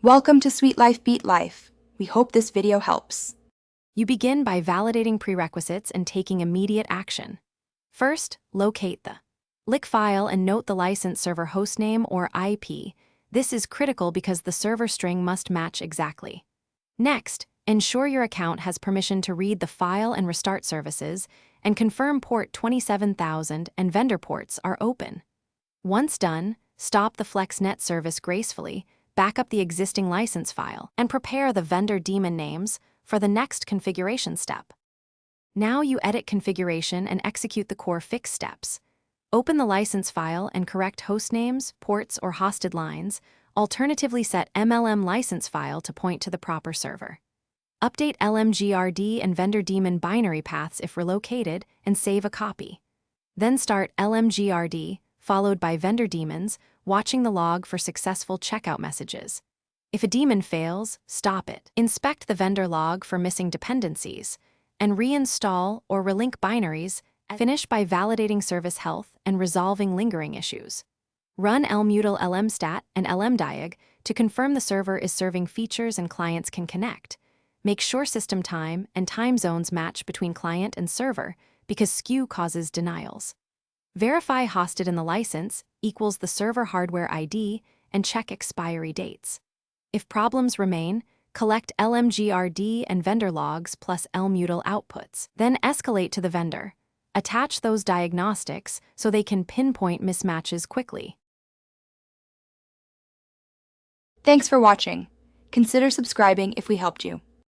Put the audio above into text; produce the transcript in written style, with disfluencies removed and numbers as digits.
Welcome to Sweet Life Beat Life. We hope this video helps. You begin by validating prerequisites and taking immediate action. First, locate the LIC file and note the license server hostname or IP. This is critical because the server string must match exactly. Next, ensure your account has permission to read the file and restart services, and confirm port 27000 and vendor ports are open. Once done, stop the Flexnet service gracefully, back up the existing license file, and prepare the vendor daemon names for the next configuration step. Now you edit configuration and execute the core fix steps. Open the license file and correct host names, ports, or hosted lines. Alternatively, set MLM license file to point to the proper server. Update LMGRD and vendor daemon binary paths if relocated, and save a copy. Then start LMGRD, followed by vendor daemons, watching the log for successful checkout messages. If a daemon fails, stop it. Inspect the vendor log for missing dependencies, and reinstall or relink binaries. Finish by validating service health and resolving lingering issues. Run lmutal lmstat and lmdiag to confirm the server is serving features and clients can connect. Make sure system time and time zones match between client and server because skew causes denials. Verify hosted in the license equals the server hardware ID and check expiry dates. If problems remain, collect LMGRD and vendor logs plus lmutal outputs. Then escalate to the vendor. Attach those diagnostics so they can pinpoint mismatches quickly. Thanks for watching. Consider subscribing if we helped you.